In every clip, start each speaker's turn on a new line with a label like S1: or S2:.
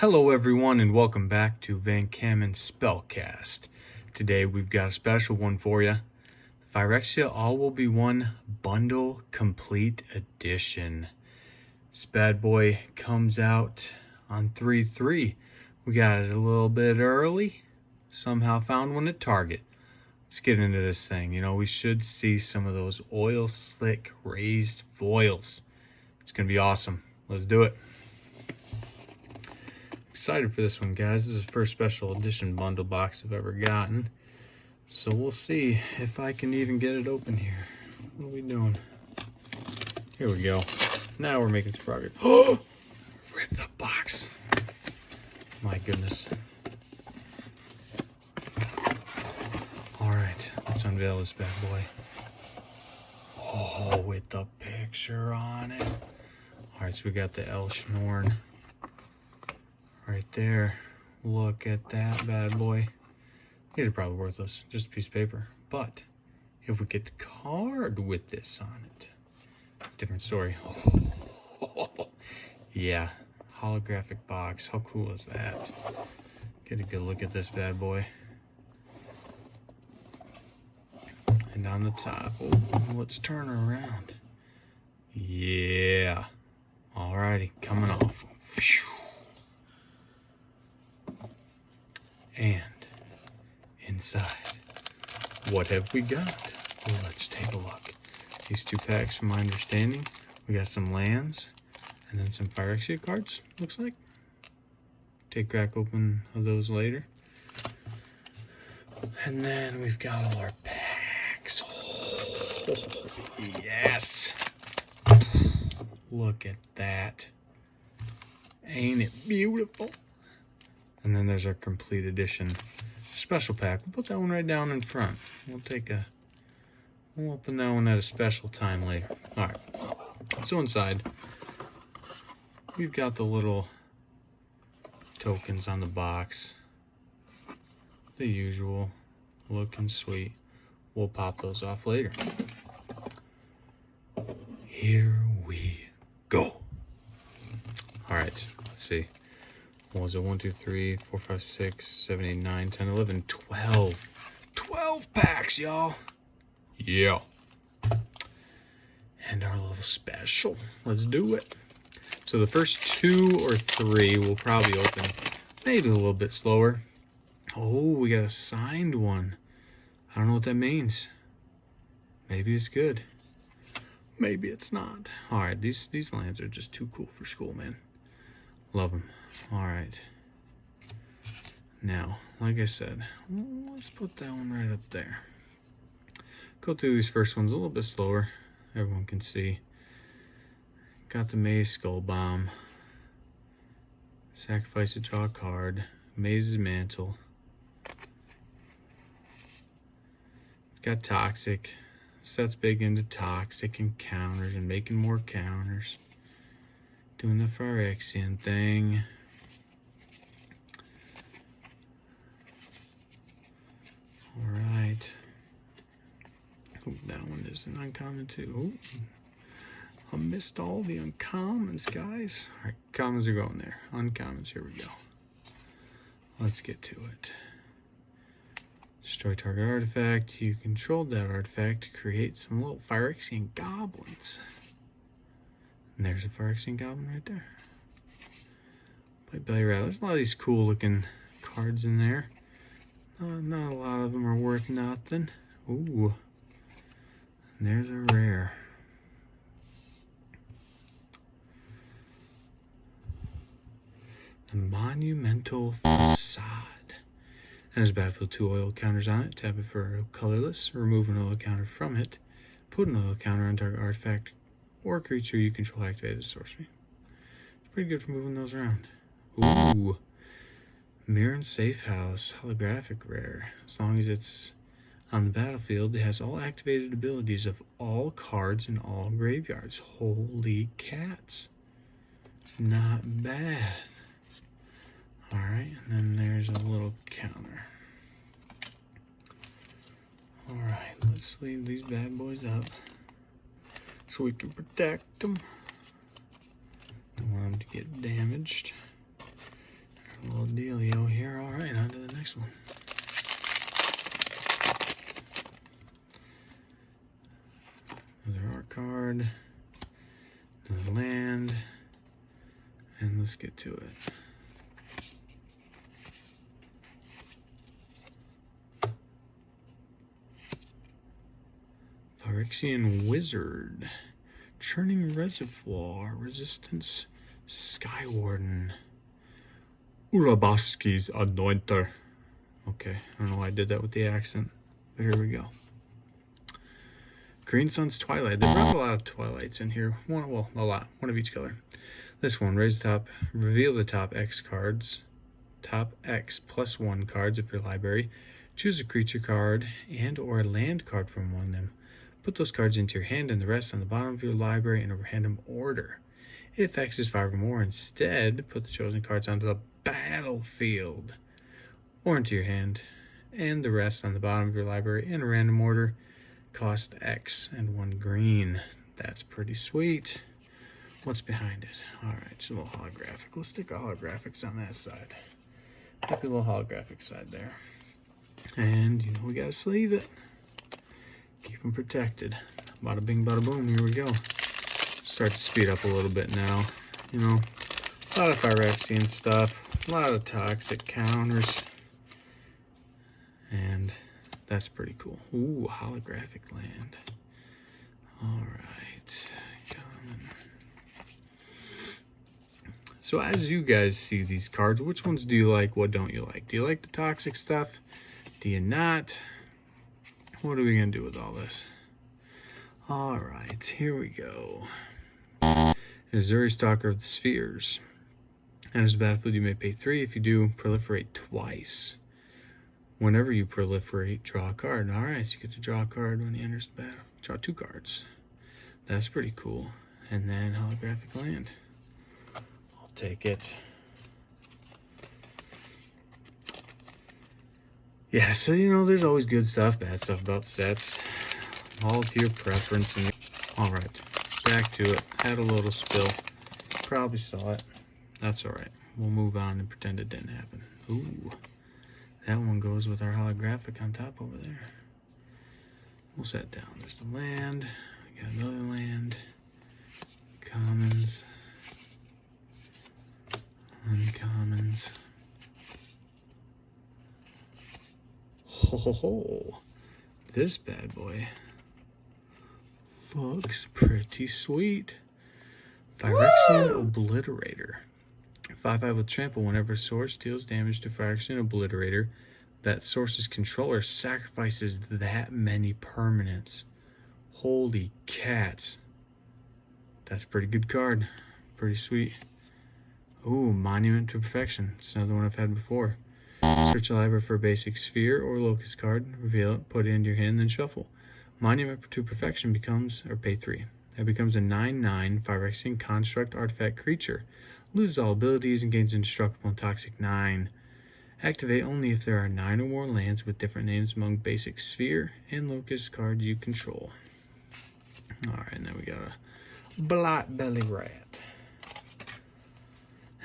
S1: Hello everyone and welcome back to Van Kamen Spellcast. Today we've got a special one for you. The Phyrexia All Will Be One Bundle Complete Edition. This bad boy comes out on 3/3. We got it a little bit early. Somehow found one at Target. Let's get into this thing. You know, we should see some of those oil slick raised foils. It's going to be awesome. Let's do it. Excited for this one, guys. This is the first special edition bundle box I've ever gotten, so we'll see if I can even get it open here. What are we doing? Here we go. Now we're making some progress. Oh, rip the box. My goodness. All right, let's unveil this bad boy. Oh, with the picture on it. All right, so we got the El Schnorn right there. Look at that bad boy. These are probably worthless, just a piece of paper. But if we get the card with this on it, different story. Oh, yeah, holographic box. How cool is that? Get a good look at this bad boy. And on the top, oh, let's turn her around. Yeah. Alrighty, coming off. Phew. And inside, what have we got? Well, let's take a look. These two packs, from my understanding, we got some lands and then some Phyrexia cards, looks like. Take a crack open of those later. And then we've got all our packs. Oh, yes. Look at that. Ain't it beautiful? And then there's our Compleat Edition special pack. We'll put that one right down in front. We'll open that one at a special time later. All right. So inside, we've got the little tokens on the box. The usual, looking sweet. We'll pop those off later. Here we go. All right, let's see. What was it? 1, 2, 3, 4, 5, 6, 7, 8, 9, 10, 11, 12. 12 packs, y'all. Yeah. And our little special. Let's do it. So the first 2 or 3 will probably open maybe a little bit slower. Oh, we got a signed one. I don't know what that means. Maybe it's good. Maybe it's not. All right, these lands are just too cool for school, man. Love them. All right. Now, like I said, let's put that one right up there. Go through these first ones a little bit slower. Everyone can see. Got the Maze Skull Bomb. Sacrifice to draw a card. Maze's Mantle. Got Toxic. Sets big into Toxic and counters and making more counters. Doing the Phyrexian thing. Alright. Oh, that one is an uncommon too. Oh, I missed all the uncommons, guys. Alright, commons are going there. Uncommons, here we go. Let's get to it. Destroy target artifact. You controlled that artifact to create some little Phyrexian goblins. And there's a Phyrexian goblin right there. Play Belly Rat. There's a lot of these cool looking cards in there. Not a lot of them are worth nothing. Ooh. And there's a rare. The Monumental Facade. And there's Battlefield 2 oil counters on it. Tap it for colorless. Remove an oil counter from it. Put an oil counter on target artifact or creature you control activated sorcery. It's pretty good for moving those around. Ooh. Mirror and Safe House. Holographic rare. As long as it's on the battlefield, it has all activated abilities of all cards in all graveyards. Holy cats. Not bad. Alright, and then there's a little counter. Alright, let's sleeve these bad boys up so we can protect them. Don't want them to get damaged. little dealio here. All right, on to the next one. Another art card, another land, and let's get to it. Phyrexian Wizard, Churning Reservoir, Resistance, Skywarden, Urabaski's Anointer. Okay, I don't know why I did that with the accent, but here we go. Green Sun's Twilight. They brought a lot of Twilights in here. A lot. One of each color. This one, raise the top, reveal the top X cards. Top X plus 1 cards of your library. Choose a creature card and or a land card from among them. Put those cards into your hand and the rest on the bottom of your library in a random order. If X is 5 or more, instead, put the chosen cards onto the battlefield or into your hand and the rest on the bottom of your library in a random order. Cost X and 1 green. That's pretty sweet. What's behind it? Alright, it's a little holographic. Let's stick our holographics on that side. Happy little holographic side there. And, you know, we gotta sleeve it. Keep them protected. Bada bing, bada boom. Here we go. Start to speed up a little bit now. You know, a lot of Phyrexian stuff. A lot of toxic counters. And that's pretty cool. Ooh, holographic land. Alright. So as you guys see these cards, which ones do you like? What don't you like? Do you like the toxic stuff? Do you not? What are we going to do with all this? Alright, here we go. Azuri Stalker of the Spheres. Enters the battlefield, you may pay 3. If you do, proliferate twice. Whenever you proliferate, draw a card. Alright, so you get to draw a card when he enters the battle. Draw 2 cards. That's pretty cool. And then holographic land. I'll take it. Yeah, so you know, there's always good stuff, bad stuff about sets. All to your preference. And alright, back to it. Had a little spill. Probably saw it. That's alright. We'll move on and pretend it didn't happen. Ooh. That one goes with our holographic on top over there. We'll set down. There's the land. We got another land. Commons. Uncommons. Ho ho ho. This bad boy looks pretty sweet. Phyrexian Obliterator. 5/5 with trample. Whenever a source deals damage to Phyrexian Obliterator, that source's controller sacrifices that many permanents. Holy cats. That's a pretty good card. Pretty sweet. Ooh, Monument to Perfection. It's another one I've had before. Search the library for a basic sphere or locust card, reveal it, put it into your hand, then shuffle. Monument to Perfection becomes, or pay 3. It becomes a 9/9 Phyrexian construct artifact creature. Loses all abilities and gains indestructible and toxic 9. Activate only if there are 9 or more lands with different names among basic sphere and locust cards you control. Alright, and then we got a Black Belly Rat.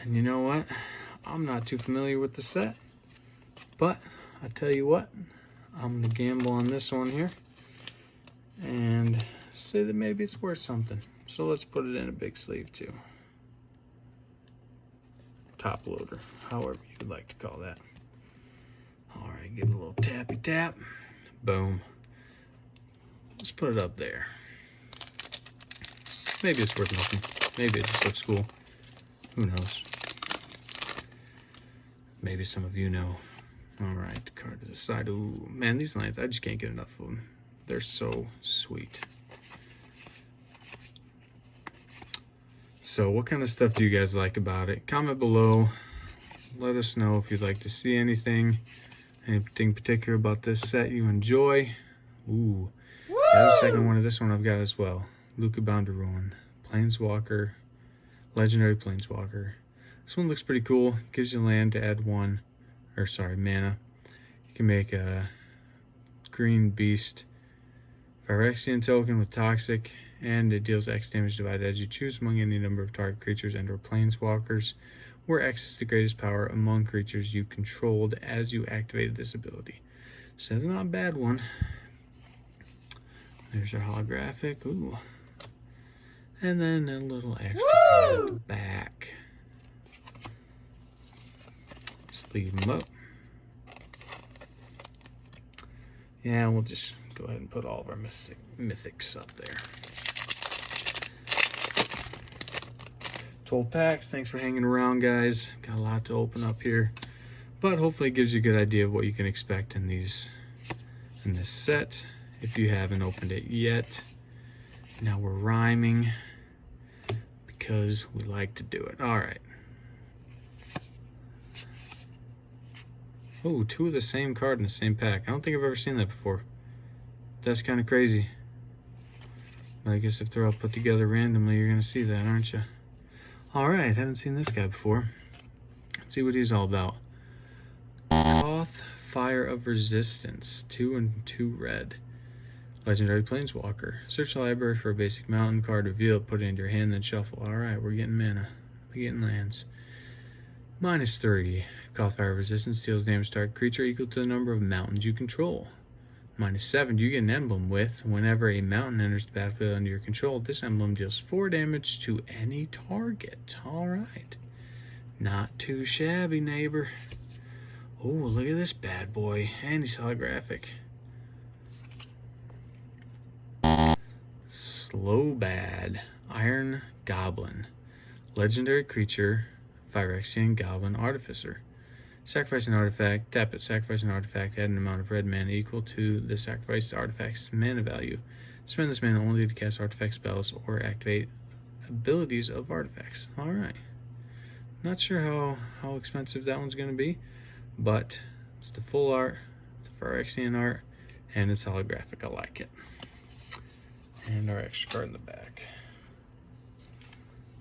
S1: And you know what? I'm not too familiar with the set, but I tell you what, I'm going to gamble on this one here and say that maybe it's worth something. So let's put it in a big sleeve too. Top loader, however you'd like to call that. Alright, give it a little tappy tap. Boom. Let's put it up there. Maybe it's worth nothing. Maybe it just looks cool. Who knows? Maybe some of you know. Alright, card to the side. Ooh, man, these lands, I just can't get enough of them. They're so sweet. So what kind of stuff do you guys like about it? Comment below. Let us know if you'd like to see anything particular about this set you enjoy. Ooh, that's the second one of this one I've got as well. Luca Bound to Ruin. Planeswalker. Legendary Planeswalker. This one looks pretty cool. Gives you land to add mana. You can make a green beast Phyrexian token with toxic, and it deals X damage divided as you choose among any number of target creatures and or planeswalkers. or access the greatest power among creatures you controlled as you activated this ability. So that's not a bad one. There's our holographic. Ooh. And then a little extra card at the back. Just leave them up. Yeah, we'll just go ahead and put all of our mythics up there. 12 packs. Thanks for hanging around, guys. Got a lot to open up here, but hopefully it gives you a good idea of what you can expect in this set if you haven't opened it yet. Now we're rhyming because we like to do it. All right. Oh, 2 of the same card in the same pack. I don't think I've ever seen that before. That's kind of crazy. But I guess if they're all put together randomly, you're going to see that, aren't you? All right, haven't seen this guy before. Let's see what he's all about. Koth, Fire of Resistance, 2 and 2 red. Legendary Planeswalker. Search the library for a basic mountain card, reveal it, put it into your hand, then shuffle. All right, we're getting mana. We're getting lands. -3. Koth, Fire of Resistance deals damage to target creature equal to the number of mountains you control. -7. You get an emblem with whenever a mountain enters the battlefield under your control. This emblem deals 4 damage to any target. All right. Not too shabby, neighbor. Oh, look at this bad boy. And he's holographic. Slowbad, Iron Goblin. Legendary creature, Phyrexian Goblin Artificer. Sacrifice an artifact, tap it, sacrifice an artifact, add an amount of red mana equal to the sacrificed artifact's mana value. Spend this mana only to cast artifact spells or activate abilities of artifacts. Alright. Not sure how expensive that one's going to be, but it's the full art, the Phyrexian art, and it's holographic. I like it. And our extra card in the back.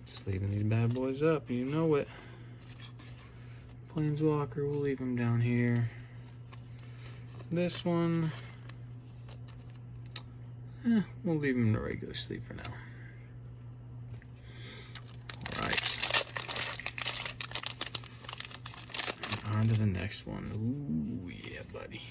S1: Just leaving these bad boys up, you know it. Planeswalker, we'll leave him down here. This one, we'll leave him in the regular sleeve for now. Alright. On to the next one. Ooh, yeah, buddy.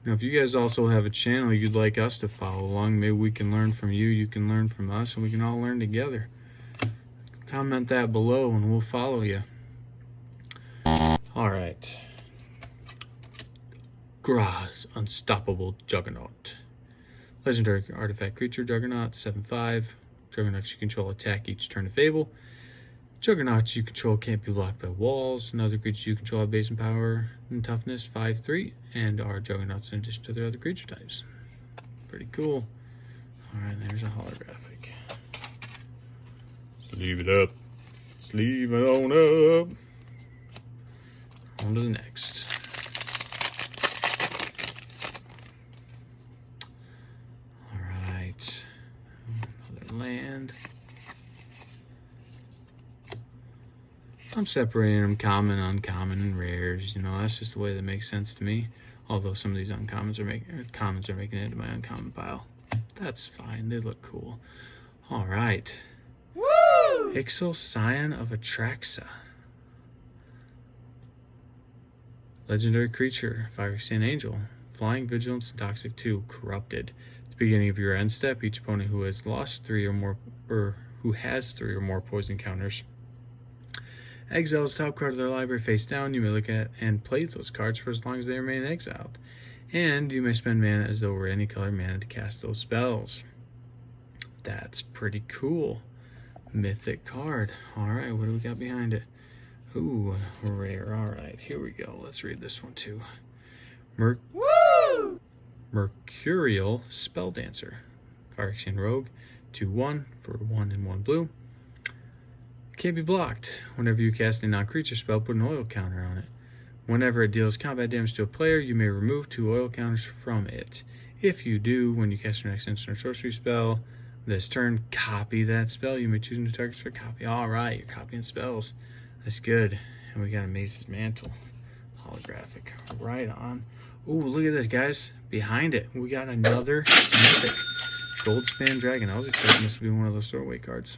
S1: Now, if you guys also have a channel you'd like us to follow along, maybe we can learn from you, you can learn from us, and we can all learn together. Comment that below and we'll follow you. Alright. Graz, Unstoppable Juggernaut. Legendary artifact creature, Juggernaut, 7/5. Juggernauts you control attack each turn of Fable. Juggernauts you control can't be blocked by walls. Another creature you control have base and power and toughness 5/3, and are Juggernauts in addition to their other creature types. Pretty cool. Alright, there's a holographic. Sleeve it up. Sleeve it on up. On to the next. Alright. Another land. I'm separating them common, uncommon, and rares. You know, that's just the way that makes sense to me. Although some of these commons are making it into my uncommon pile. That's fine. They look cool. All right. Woo! Ixal, Scion of Atraxa. Legendary creature, Phyrexian Angel. Flying, Vigilance, and Toxic 2. Corrupted. At the beginning of your end step, each opponent who has lost 3 or more, or who has 3 or more poison counters, exiles top card of their library face down. You may look at and play those cards for as long as they remain exiled. And you may spend mana as though it were any color mana to cast those spells. That's pretty cool. Mythic card. Alright, what do we got behind it? Ooh, rare. Alright, here we go. Let's read this one too. Mercurial Spelldancer. Phyrexian Rogue. 2/1 for 1 and 1 blue. Can't be blocked. Whenever you cast a non-creature spell, put an oil counter on it. Whenever it deals combat damage to a player, you may remove 2 oil counters from it. If you do, when you cast your next instant or sorcery spell this turn, copy that spell. You may choose new targets for copy. Alright, you're copying spells. That's good. And we got a Mace's Mantle. Holographic. Right on. Ooh, look at this, guys. behind it, we got another mythic Goldspan Dragon. I was expecting this to be one of those throwaway cards.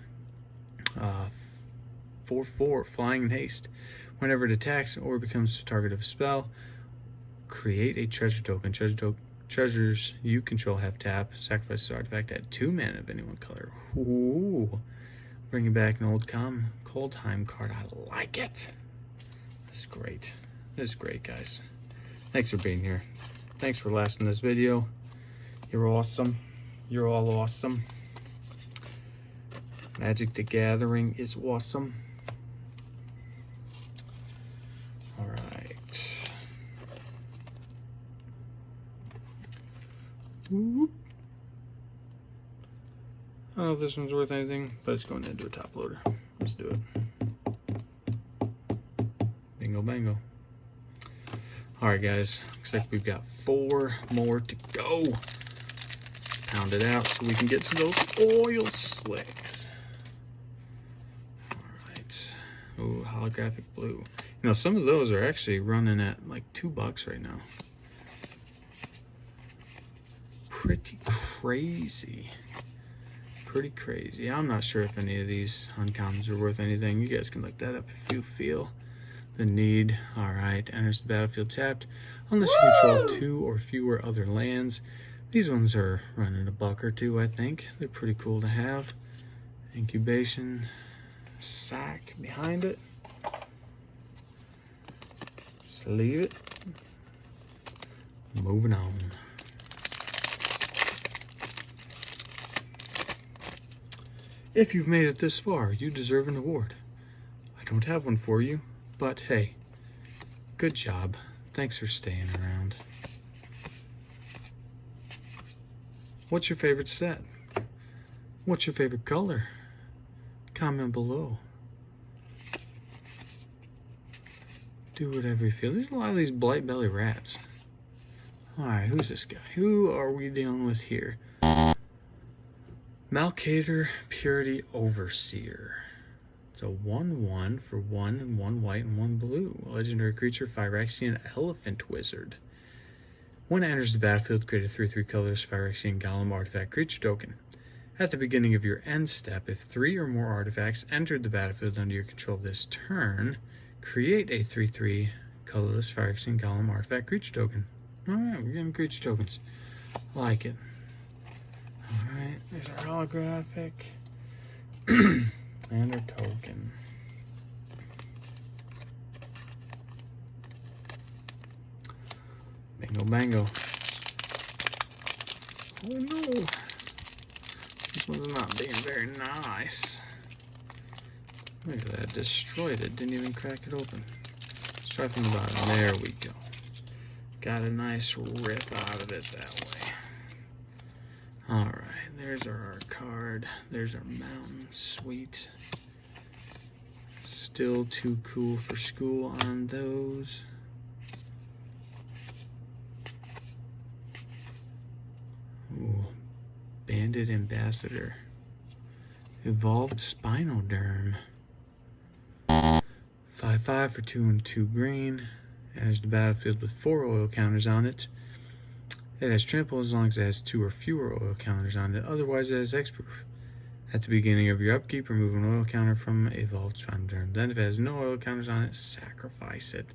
S1: 4/4, Flying and Haste. Whenever it attacks or becomes the target of a spell, create a treasure token. Treasures you control have tap. Sacrifice this artifact at 2 mana of any one color. Ooh. Bringing back an old Coldheim card. I like it. This is great. This is great, guys. Thanks for being here. Thanks for lasting this video. You're awesome. You're all awesome. Magic the Gathering is awesome. Alright. Whoop. I don't know if this one's worth anything, but it's going into a top loader. Let's do it. Bingo bango. Alright guys, looks like we've got 4 more to go. Pound it out so we can get to those oil slicks. Alright. Oh, holographic blue. You know, some of those are actually running at like $2 right now. Pretty crazy. Pretty crazy. I'm not sure if any of these uncommons are worth anything. You guys can look that up if you feel the need. Alright, enters the battlefield tapped. Unless you control 2 or fewer other lands. These ones are running $1 or $2, I think. They're pretty cool to have. Incubation sack behind it. Sleeve it. Moving on. If you've made it this far, you deserve an award. I don't have one for you, but hey, good job. Thanks for staying around. What's your favorite set? What's your favorite color? Comment below. Do whatever you feel. There's a lot of these blight belly rats. Alright, who's this guy? Who are we dealing with here? Malcator Purity Overseer. It's a 1/1 for 1 and 1 white and 1 blue. A legendary creature, Phyrexian Elephant Wizard. When it enters the battlefield, create a 3/3 colorless Phyrexian Golem artifact creature token. At the beginning of your end step, if 3 or more artifacts entered the battlefield under your control this turn, create a 3/3 colorless Phyrexian Golem artifact creature token. Alright, we're getting creature tokens. I like it. Alright, there's our holographic and our token. Bingo bango. Oh no! This one's not being very nice. Look at that, destroyed it, didn't even crack it open. Let's try from the bottom. There we go. Got a nice rip out of it that way. Alright, there's our art card. There's our mountain. Sweet. Still too cool for school on those. Ooh, Bandit Ambassador. Evolved Spinoderm. 5/5 for 2 and 2 green. Enters the battlefield with 4 oil counters on it. It has trample as long as it has 2 or fewer oil counters on it. Otherwise, it has X-proof. At the beginning of your upkeep, remove an oil counter from Evolved Spinoderm. Then, if it has no oil counters on it, sacrifice it.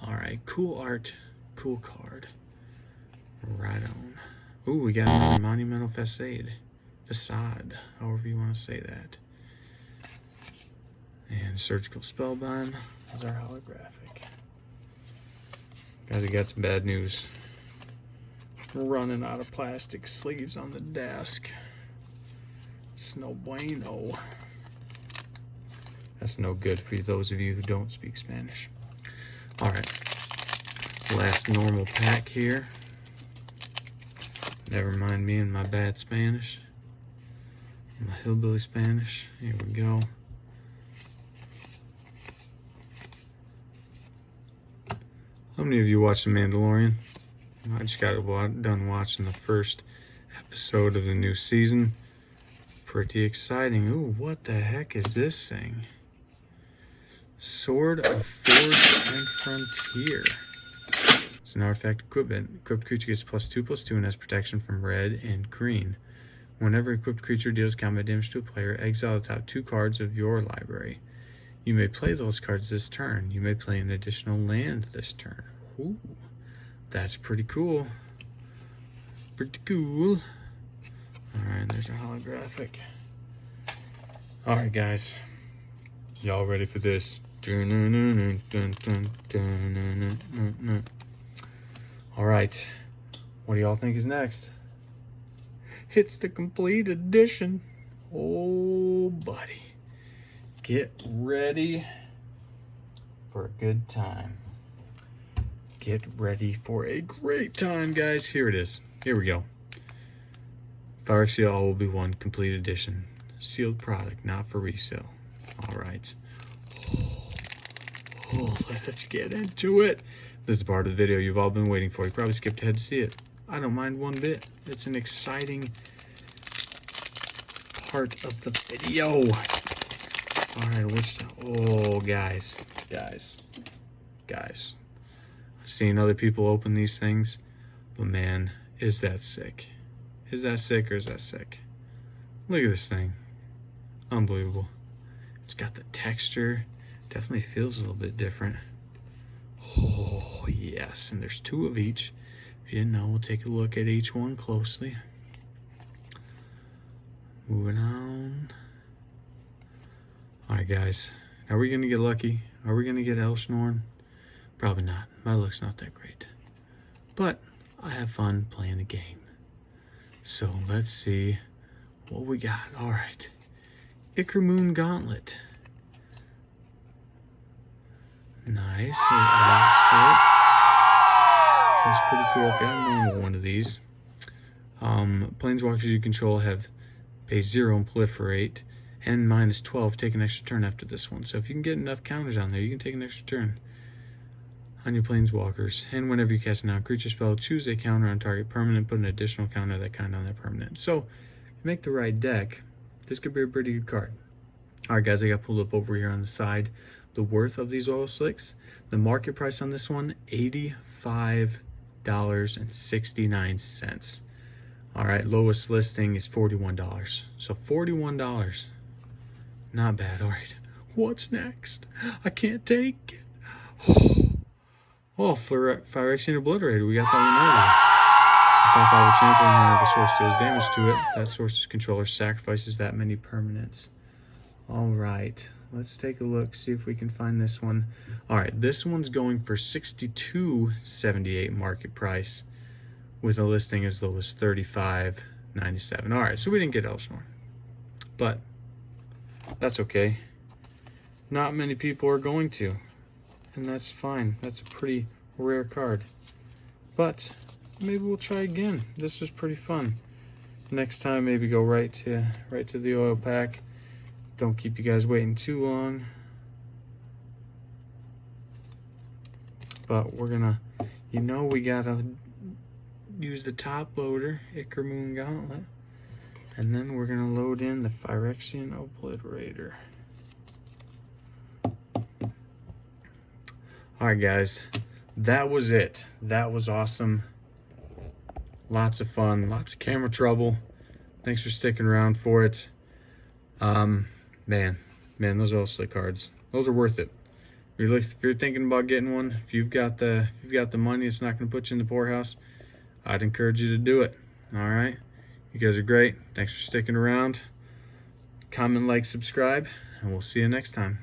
S1: Alright, cool art, cool card. Right on. Ooh, we got another Monumental Facade. However you want to say that. And Surgical Spellbind is our holographic. Guys, I got some bad news. We're running out of plastic sleeves on the desk. It's no bueno. That's no good for those of you who don't speak Spanish. Alright. Last normal pack here. Never mind me and my bad Spanish. My hillbilly Spanish. Here we go. How many of you watched The Mandalorian? I just got done watching the first episode of the new season. Pretty exciting. Ooh, what the heck is this thing? Sword of Forge and Frontier. It's an artifact equipment. Equipped creature gets +2/+2 and has protection from red and green. Whenever an equipped creature deals combat damage to a player, exile the top 2 cards of your library. You may play those cards this turn. You may play an additional land this turn. Ooh, that's pretty cool. Pretty cool. Alright, there's our holographic. Alright, guys. Y'all ready for this? Alright. What do y'all think is next? It's the Compleat Edition. Oh, buddy. Get ready for a good time. Get ready for a great time, guys. Here it is. Here we go. Phyrexia All Will Be One Compleat Edition. Sealed product, not for resale. Alright. Let's get into it. This is part of the video you've all been waiting for. You probably skipped ahead to see it. I don't mind one bit. It's an exciting part of the video. Alright, oh, guys. I've seen other people open these things, but man, is that sick. Is that sick or is that sick? Look at this thing. Unbelievable. It's got the texture. Definitely feels a little bit different. Oh, yes. And there's 2 of each. If you didn't know, we'll take a look at each one closely. Moving on. Alright, guys. Are we going to get lucky? Are we going to get Elshnorn? Probably not. My luck's not that great. But I have fun playing the game. So let's see what we got. Alright. Ichor Gauntlet. Nice. That's pretty cool. I've got a normal one of these. Planeswalkers you control pay 0 and proliferate, and -12. Take an extra turn after this one. So if you can get enough counters on there, you can take an extra turn on your Planeswalkers. And whenever you cast a non-creature spell, choose a counter on target permanent, put an additional counter of that kind on that permanent. So if you make the right deck, this could be a pretty good card. Alright, guys, I got pulled up over here on the side. The worth of these oil slicks, the market price on this one, $85.69. Alright, lowest listing is $41. So $41. Not bad. Alright, what's next? I can't take it. Oh, Phyrexia Obliterator. We got that one earlier. 5/5 champion, whenever the source deals damage to it, that source's controller sacrifices that many permanents. Alright, let's take a look, see if we can find this one. Alright, this one's going for $62.78 market price, with a listing as low as $35.97. Alright, so we didn't get Elshnorn, but that's okay. Not many people are going to, and that's fine. That's a pretty rare card. But maybe we'll try again. This was pretty fun. Next time, maybe go right to the oil pack. Don't keep you guys waiting too long. But we're gonna, we gotta use the top loader, Ichor Gauntlet, and then we're gonna load in the Phyrexian Obliterator. Alright, guys, that was it. That was awesome. Lots of fun, lots of camera trouble. Thanks for sticking around for it. Man, those oil slick cards, those are worth it. If you're thinking about getting one, if you've got the money, it's not going to put you in the poorhouse, I'd encourage you to do it. All right, you guys are great. Thanks for sticking around. Comment, like, subscribe, and we'll see you next time.